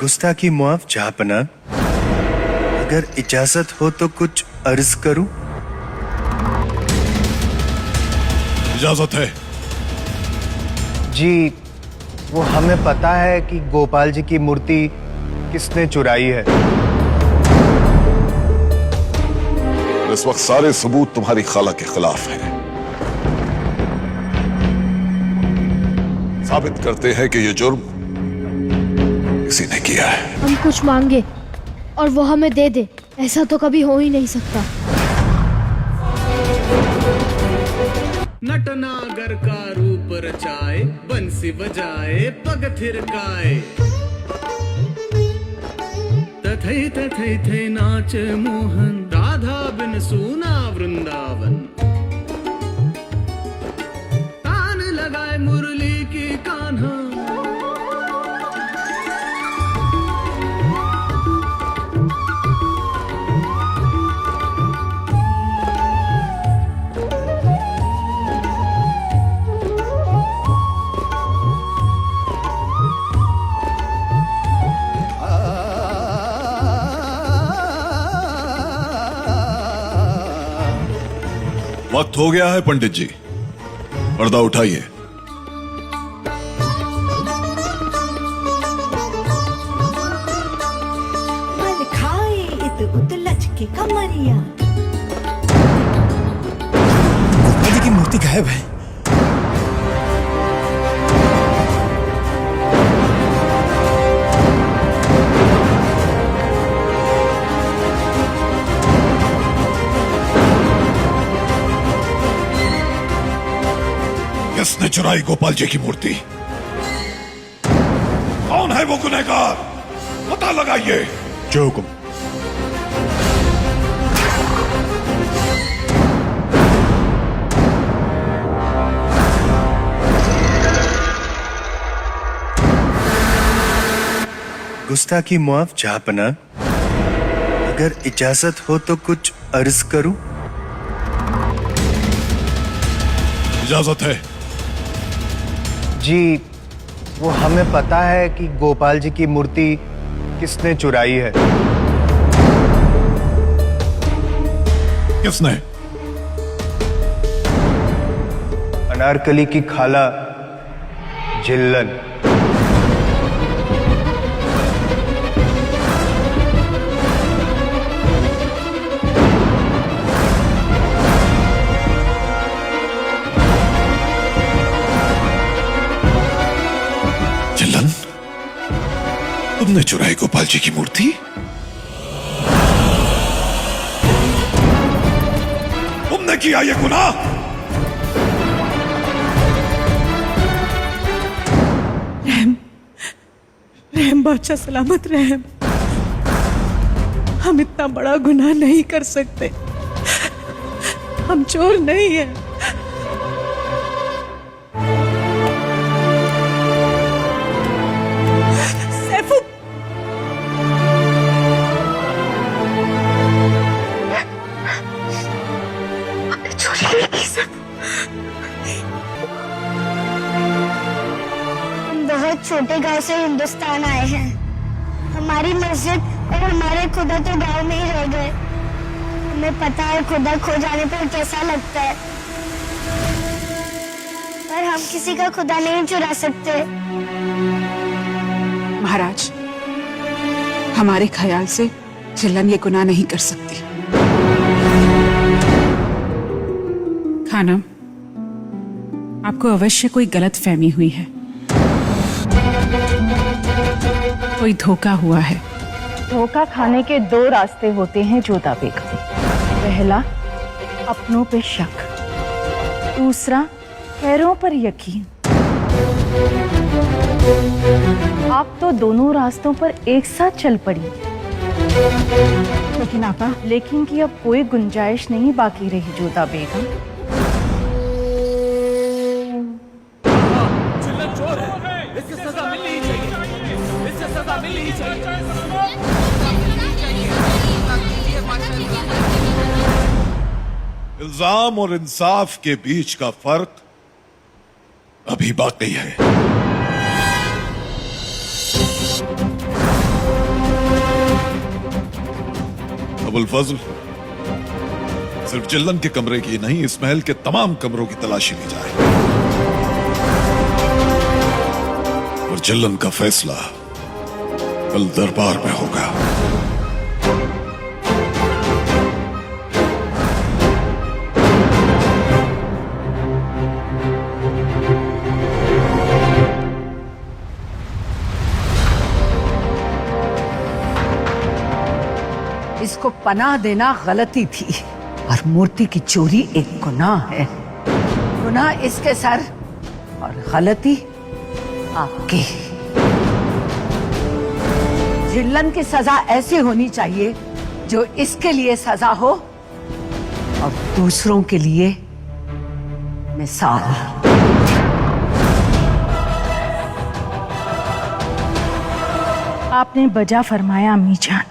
गुस्ताखी मुआफ जहाँपना, अगर इजाजत हो तो कुछ अर्ज करूं? इजाजत है जी, वो हमें पता है कि गोपाल जी की मूर्ति किसने चुराई है। इस वक्त सारे सबूत तुम्हारी खाला के खिलाफ हैं। साबित करते हैं कि ये जुर्म किसी ने किया है। हम कुछ मांगे और वो हमें दे दे, ऐसा तो कभी हो ही नहीं सकता। नटनागर का रूप रचाए, बंसी बजाए, पग थिरकाए, तथई तथई थे नाच मोहन, राधा बिन सूना वृंदावन, तान लगाए मुरली की कान्हा, वक्त हो गया है पंडित जी, पर्दा उठाइए। मन खाए इत उत लचके कमरिया। गोपाल जी की मूर्ति गायब है। किसने चुराई गोपाल जी की मूर्ति? कौन है वो गुनहगार? पता लगाइए। जो हुकुम। गुस्ताखी मुआफ जहाँपना, अगर इजाजत हो तो कुछ अर्ज करूं? इजाजत है जी, वो हमें पता है कि गोपाल जी की मूर्ति किसने चुराई है। किसने? अनारकली की खाला जिल्लन। जिल्लन, तुमने चुराई गोपाल जी की मूर्ति? तुमने किया ये गुनाह? रहम बादशाह सलामत रहम। हम इतना बड़ा गुनाह नहीं कर सकते। हम चोर नहीं हैं। सैफू, हमने चोरी नहीं की सैफू। बहुत छोटे गांव से हिंदुस्तान आए हैं। हमारी मस्जिद और हमारे खुदा तो गांव में ही रह गए। हमें पता है खुदा खो जाने पर कैसा लगता है, पर हम किसी का खुदा नहीं चुरा सकते। महाराज, हमारे ख्याल से जिल्लन ये गुनाह नहीं कर सकती। खानम, आपको अवश्य कोई गलत फहमी हुई है। कोई धोखा हुआ है। धोखा खाने के दो रास्ते होते हैं जोधा बेगम। पहला, अपनों पे शक, दूसरा पैरों पर यकीन। आप तो दोनों रास्तों पर एक साथ चल पड़ी, लेकिन आपा, लेकिन की अब कोई गुंजाइश नहीं बाकी रही जोधा बेगम। इल्जाम और इंसाफ के बीच का फर्क अभी बाकी है। अबुल फजल, सिर्फ चिल्लन के कमरे की नहीं, इस महल के तमाम कमरों की तलाशी ली जाए और चिल्लन का फैसला कल दरबार में होगा। इसको पनाह देना गलती थी और मूर्ति की चोरी एक गुनाह है। गुनाह इसके सर और गलती आपकी। झिल्लन की सजा ऐसी होनी चाहिए जो इसके लिए सजा हो और दूसरों के लिए मिसाल। आपने बजा फरमाया अम्मी जान।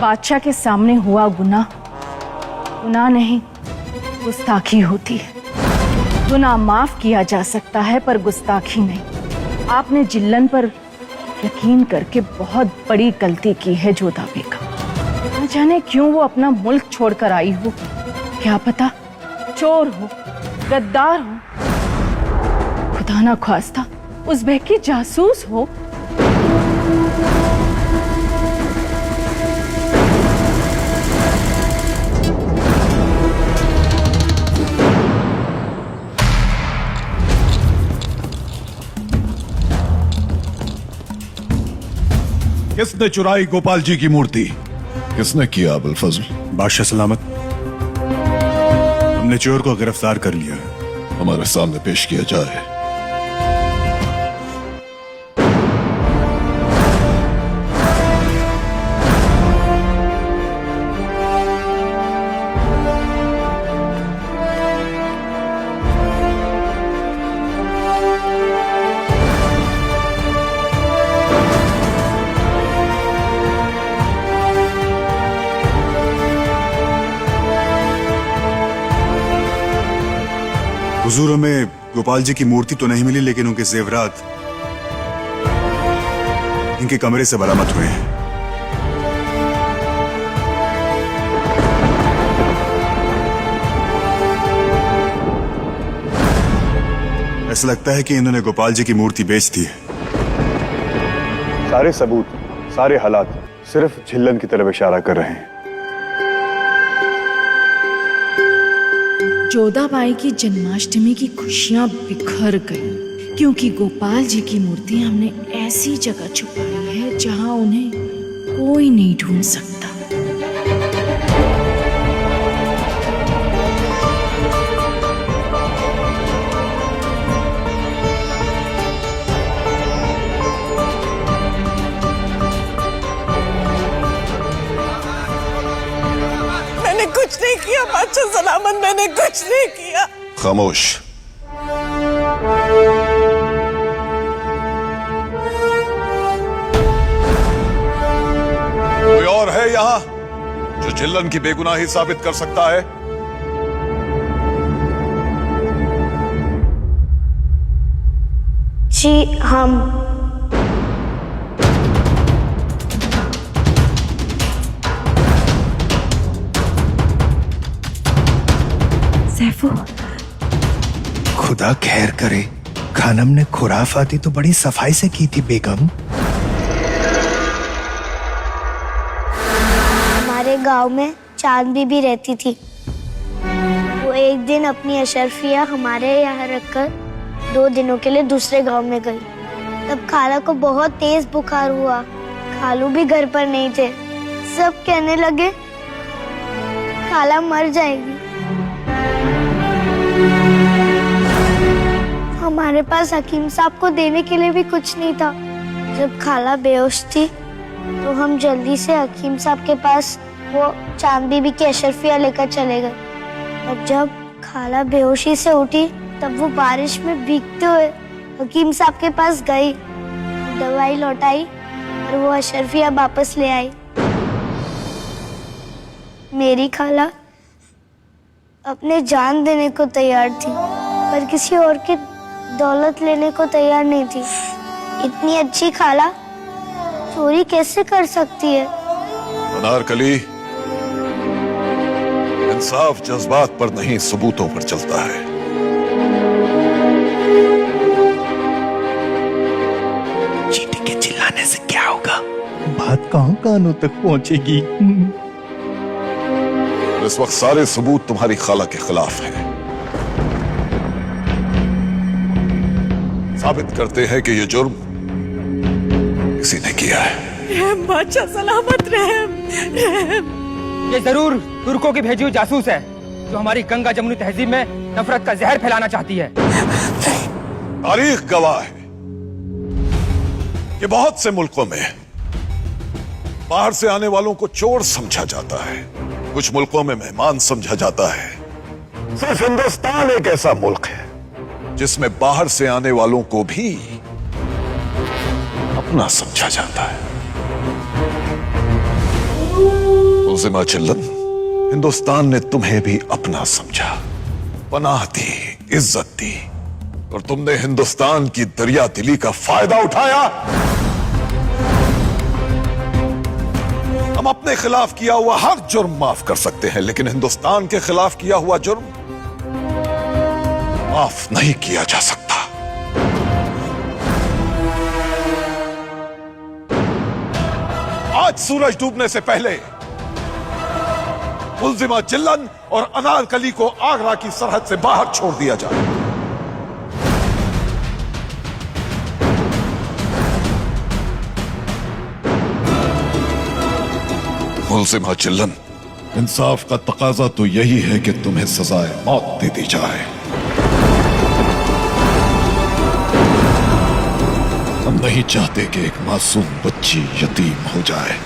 बादशाह के सामने हुआ गुनाह गुनाह नहीं, गुस्ताखी होती है। गुनाह माफ किया जा सकता है पर गुस्ताखी नहीं। आपने जिल्लन पर यकीन करके बहुत बड़ी गलती की है जोधा बेगम। न जाने क्यों वो अपना मुल्क छोड़कर आई हो, क्या पता चोर हो, गद्दार हो, खुदा ना ख्वास्ता उज़्बेक की जासूस हो। किसने चुराई गोपाल जी की मूर्ति? किसने किया अबुल फजल? बादशाह सलामत, हमने चोर को गिरफ्तार कर लिया है। हमारे सामने पेश किया जाए। हुजूर, हमें गोपाल जी की मूर्ति तो नहीं मिली, लेकिन उनके जेवरात इनके कमरे से बरामद हुए हैं। ऐसा लगता है कि इन्होंने गोपाल जी की मूर्ति बेच दी है। सारे सबूत, सारे हालात सिर्फ झिल्लन की तरफ इशारा कर रहे हैं। जोधाबाई की जन्माष्टमी की खुशियां बिखर गई क्योंकि गोपाल जी की मूर्ति हमने ऐसी जगह छुपाई है जहां उन्हें कोई नहीं ढूंढ सकता। मैंने कुछ नहीं किया बादशाह सलामत, मैंने कुछ नहीं किया। खामोश। कोई और है यहाँ जो झिल्लन की बेगुनाही साबित कर सकता है? जी हम। खुदा खैर करे, खानम ने खुराफाती तो बड़ी सफाई से की थी बेगम। हमारे गांव में चांद बीबी रहती थी। वो एक दिन अपनी अशरफिया हमारे यहाँ रखकर 2 दिनों के लिए दूसरे गांव में गई। तब खाला को बहुत तेज बुखार हुआ। खालू भी घर पर नहीं थे। सब कहने लगे खाला मर जाएगी। हमारे पास हकीम साहब को देने के लिए भी कुछ नहीं था। जब खाला बेहोश थी तो हम जल्दी से हकीम साहब के पास वो चांद बीबी की अशरफिया लेकर चले गए। और जब खाला बेहोशी से उठी तब वो बारिश में भीगते हुए हकीम साहब के पास गई, दवाई लौटाई और वो अशरफिया वापस ले आई। मेरी खाला अपने जान देने को तैयार थी पर किसी और की दौलत लेने को तैयार नहीं थी। इतनी अच्छी खाला चोरी कैसे कर सकती है? अनारकली, इंसाफ जज्बात पर नहीं, सबूतों पर चलता है। चीटी के चिल्लाने से क्या होगा? बात कहां कानों तक पहुंचेगी? इस वक्त सारे सबूत तुम्हारी खाला के खिलाफ हैं। साबित करते हैं कि यह जुर्म किसी ने किया है। बादशाह सलामत रहम। ये जरूर तुर्कों की भेजी हुई जासूस है जो हमारी गंगा जमुनी तहजीब में नफरत का जहर फैलाना चाहती है। तारीख गवाह है कि बहुत से मुल्कों में बाहर से आने वालों को चोर समझा जाता है, कुछ मुल्कों में मेहमान समझा जाता है। सिर्फ हिंदुस्तान एक ऐसा मुल्क है जिसमें बाहर से आने वालों को भी अपना समझा जाता है। मुल्जिमा चिल्लन, हिंदुस्तान ने तुम्हें भी अपना समझा, पनाह दी, इज्जत दी, और तुमने हिंदुस्तान की दरिया दिली का फायदा उठाया। हम अपने खिलाफ किया हुआ हर जुर्म माफ कर सकते हैं, लेकिन हिंदुस्तान के खिलाफ किया हुआ जुर्म माफ नहीं किया जा सकता। आज सूरज डूबने से पहले मुल्जिमा चिल्लन और अनारकली को आगरा की सरहद से बाहर छोड़ दिया जाए। मुल्जिमा चिल्लन, इंसाफ का तकाजा तो यही है कि तुम्हें सजाए मौत दे दी जाए। हम नहीं चाहते कि एक मासूम बच्ची यतीम हो जाए।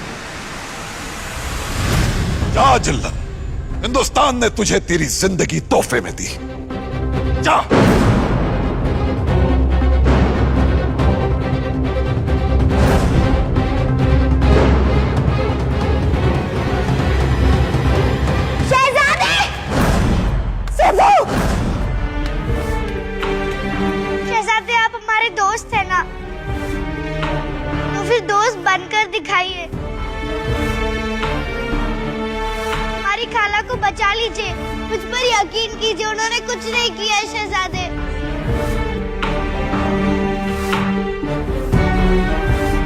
जा चिल्लन, हिंदुस्तान ने तुझे तेरी जिंदगी तोहफे में दी। जा। शहजादे, आप हमारे दोस्त हैं ना, तो फिर दोस्त बनकर दिखाइए। हमारी खाला को बचा लीजिए, मुझ पर यकीन कीजिए, उन्होंने कुछ नहीं किया है शहजादे।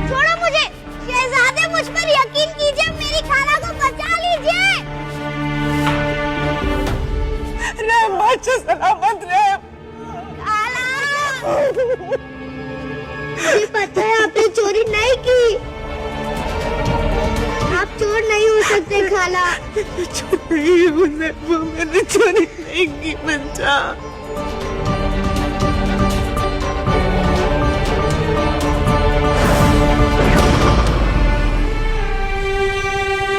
छोड़ो मुझे शहजादे, मुझ पर यकीन कीजिए, मेरी खाला को बचा लीजिए। बादशाह सलामत रहे। मुझे पता है आपने चोरी नहीं की, आप चोर नहीं हो सकते खाला। मैंने चोरी नहीं की बच्चा।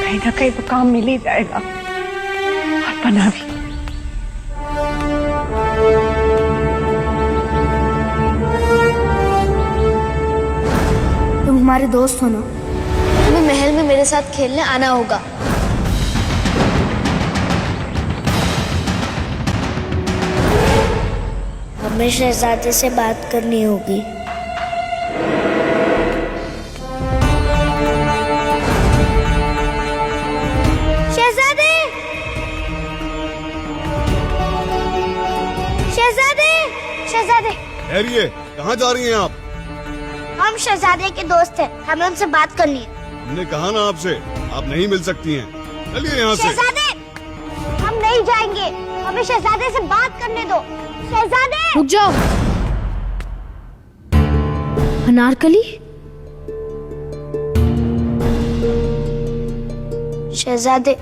कहीं ना कहीं वो काम मिल ही जाएगा, और पनाह भी। तुम हमारे दोस्त हो ना, तुम्हें महल में मेरे साथ खेलने आना होगा। हमें शहजादे से बात करनी होगी। शहजादे, शहजादे, शहजादे। ठहरिए, कहाँ जा रही हैं आप? हम शहजादे के दोस्त हैं, हमें उनसे बात करनी है। हमने कहा ना आपसे, आप नहीं मिल सकती हैं। चलिए यहाँ से। शहजादे, हम नहीं जाएंगे, हमें शहजादे से बात करने दो। शहजादे, रुक जाओ। अनारकली, शहजादे,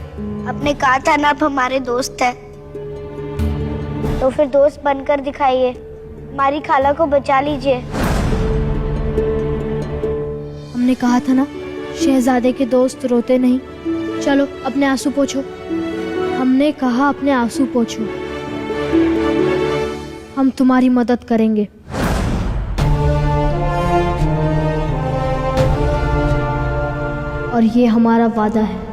आपने कहा था ना आप हमारे दोस्त हैं, तो फिर दोस्त बनकर दिखाइए, हमारी खाला को बचा लीजिए। हमने कहा था ना शहजादे के दोस्त रोते नहीं। चलो अपने आंसू पोंछो। हमने कहा अपने आंसू पोंछो, हम तुम्हारी मदद करेंगे। और ये हमारा वादा है।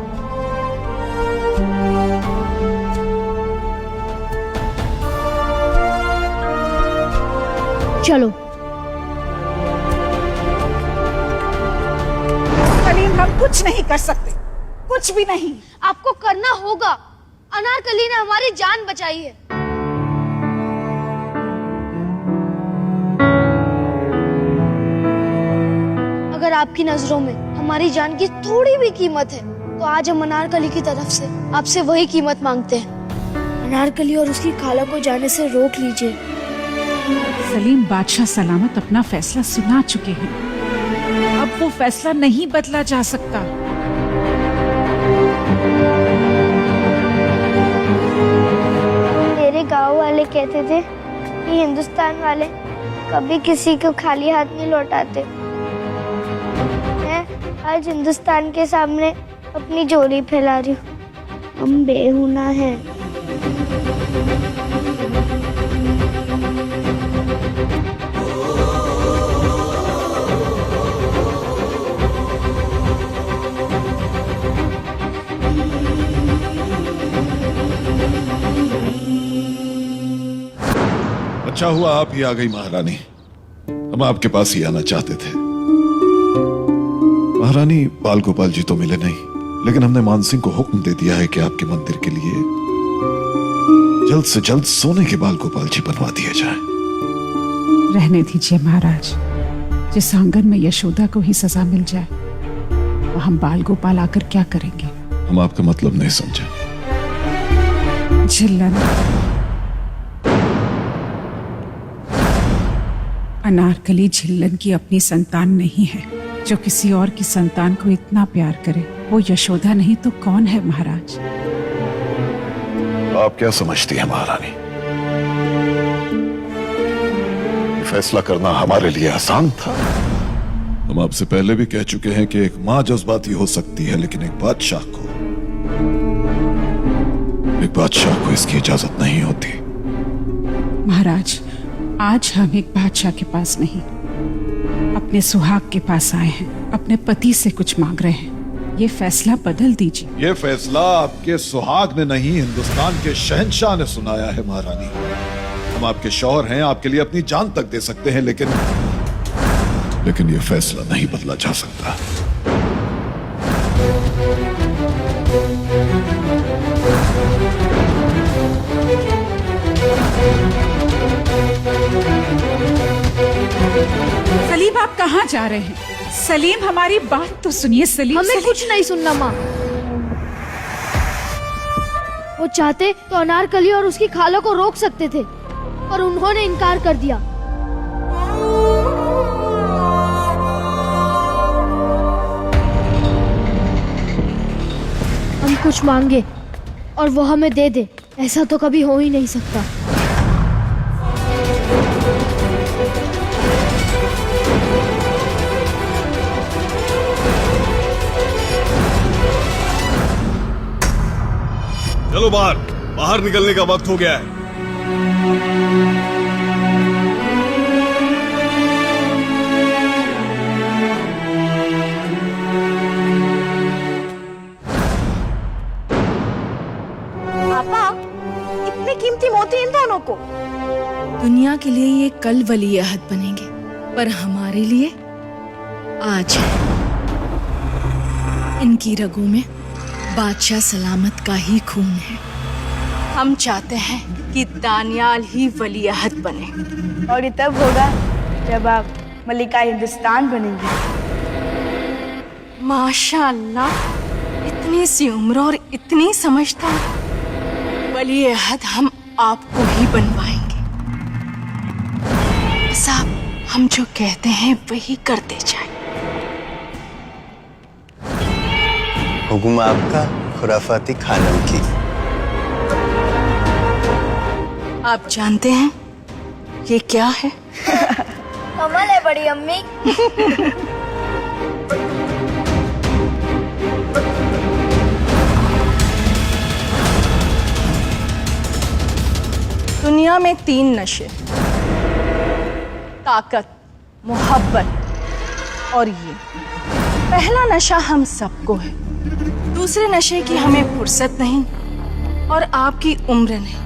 चलो। सलीम, हम कुछ नहीं कर सकते, कुछ भी नहीं। आपको करना होगा, अनारकली ने हमारी जान बचाई है। अगर आपकी नजरों में हमारी जान की थोड़ी भी कीमत है तो आज हम अनारकली की तरफ से आपसे वही कीमत मांगते हैं। अनारकली और उसकी खाला को जाने से रोक लीजिए। सलीम बादशाह सलामत अपना फैसला सुना चुके हैं। अब वो फैसला नहीं बदला जा सकता। मेरे गांव वाले कहते थे कि हिंदुस्तान वाले कभी किसी को खाली हाथ नहीं लौटाते। मैं आज हिंदुस्तान के सामने अपनी झोली फैला रही हूँ। हम बेगुनाह हैं। अच्छा हुआ आप ही आ गई महारानी। हम आपके पास ही आना चाहते थे। महारानी, बाल गोपाल जी तो मिले नहीं, लेकिन हमने मानसिंह को हुक्म दे दिया है कि आपके मंदिर के लिए जल्द से जल्द सोने के बाल गोपाल जी बनवा दिए जाएं। रहने दीजिए महाराज। जिस आंगन में यशोदा को ही सजा मिल जाए वो हम बाल गोपाल आकर क्या करेंगे? हम आपका मतलब नहीं समझे। झिल्लन, अनारकली झिल्लन की अपनी संतान नहीं है। जो किसी और की संतान को इतना प्यार करे वो यशोदा नहीं तो कौन है महाराज? आप क्या समझती हैं महारानी? फैसला करना हमारे लिए आसान था। हम आपसे पहले भी कह चुके हैं कि एक मां जज्बाती हो सकती है, लेकिन एक बादशाह को इसकी इजाजत नहीं होती। महाराज, आज हम एक बादशाह के पास नहीं, अपने सुहाग के पास आए हैं। अपने पति से कुछ मांग रहे हैं। ये फैसला बदल दीजिए। ये फैसला आपके सुहाग ने नहीं, हिंदुस्तान के शहंशाह ने सुनाया है महारानी। हम आपके शौहर हैं, आपके लिए अपनी जान तक दे सकते हैं, लेकिन ये फैसला नहीं बदला जा सकता। सलीम, आप कहाँ जा रहे हैं? सलीम, हमारी बात तो सुनिए। सलीम, हमें कुछ नहीं सुनना माँ। वो चाहते तो अनारकली और उसकी खाला को रोक सकते थे, पर उन्होंने इनकार कर दिया। हम कुछ मांगे और वो हमें दे दे, ऐसा तो कभी हो ही नहीं सकता। चलो बाहर निकलने का वक्त हो गया है। पापा, इतने कीमती मोती इन दोनों को? दुनिया के लिए ये कल वली अहद बनेंगे, पर हमारे लिए आज है। इनकी रगों में बादशाह सलामत का ही खून है। हम चाहते हैं कि दानियाल ही वली अहद बने। और ये तब होगा जब आप मलिका हिंदुस्तान बनेंगे। माशाअल्लाह, इतनी सी उम्र और इतनी समझदार। वली अहद हम आपको ही बनवाएंगे। बस आप हम जो कहते हैं वही करते जाएं। हुक्म आपका, खुराफाती खानम की। आप जानते हैं ये क्या है? कमल है बड़ी अम्मी। दुनिया में 3 नशे, ताकत, मोहब्बत और ये। पहला नशा हम सबको है, दूसरे नशे की हमें फुर्सत नहीं और आपकी उम्र नहीं।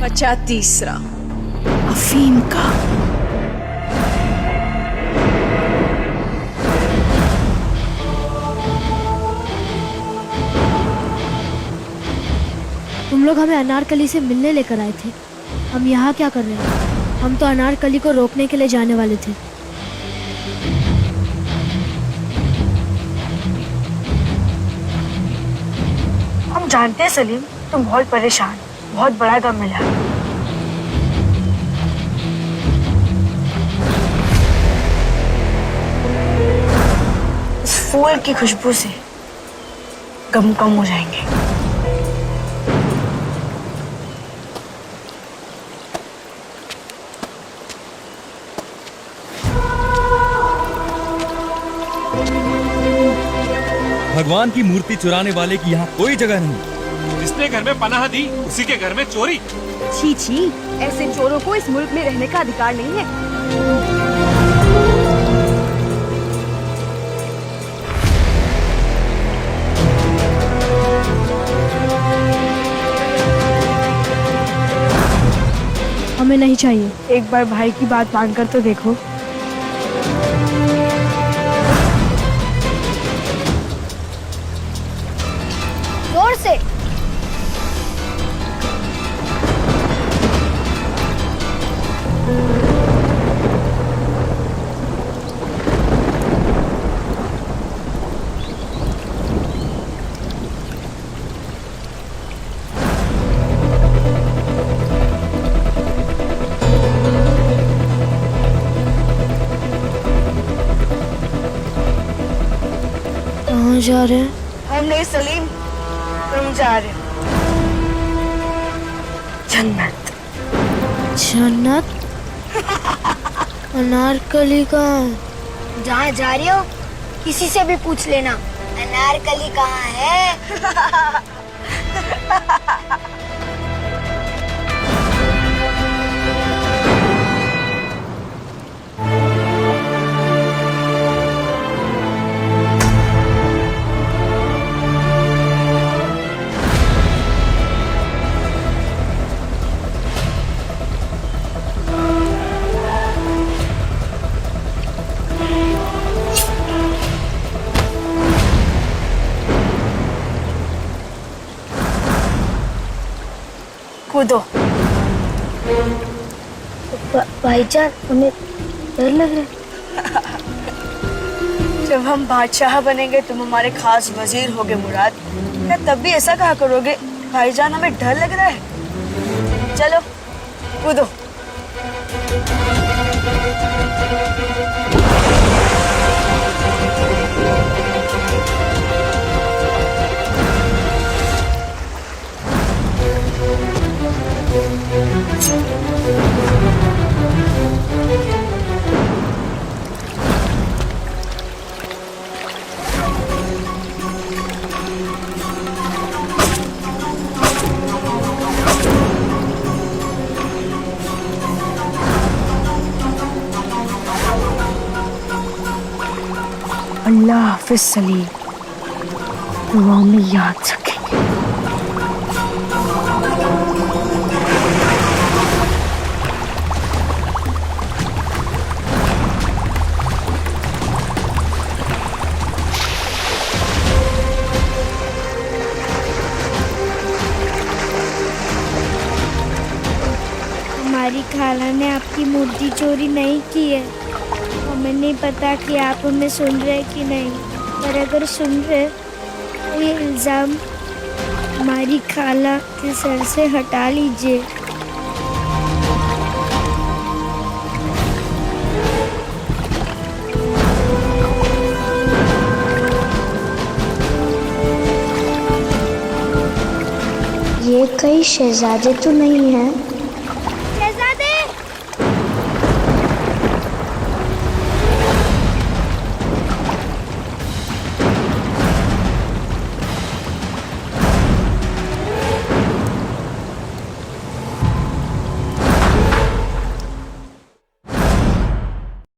बचा तीसरा, अफीम का। लोग हमें अनारकली से मिलने लेकर आए थे। हम यहाँ क्या कर रहे हैं? हम तो अनारकली को रोकने के लिए जाने वाले थे। हम जानते हैं सलीम, तुम बहुत परेशान, बहुत बड़ा गम मिला। इस फूल की खुशबू से गम कम हो जाएंगे। भगवान की मूर्ति चुराने वाले की यहाँ कोई जगह नहीं। जिसने घर में पनाह दी उसी के घर में चोरी। छी छी, ऐसे चोरों को इस मुल्क में रहने का अधिकार नहीं है। हमें नहीं चाहिए। एक बार भाई की बात मानकर तो देखो। जोर से। कहाँ जा रहे हैं? हम नहीं सलीम, तुम जा रहे हो जन्नत। जन्नत? अनारकली कहाँ है? जहाँ जा रही हो किसी से भी पूछ लेना, अनारकली कहाँ है? कूदो। भाईजान, हमें डर लग रहा है। जब हम बादशाह बनेंगे तुम हमारे खास वजीर होगे मुराद, क्या तब भी ऐसा कहा करोगे भाईजान हमें डर लग रहा है? चलो कूदो। अल्लाह हाफिज सलीम, दुआ में याद रखेंगे। हमारी खाला ने आपकी मूर्ति चोरी नहीं की है। हमें नहीं पता कि आप हमें सुन रहे कि नहीं, पर अगर सुन रहे तो ये इल्जाम हमारी खाला के सर से हटा लीजिए। ये कई शहजादे तो नहीं हैं।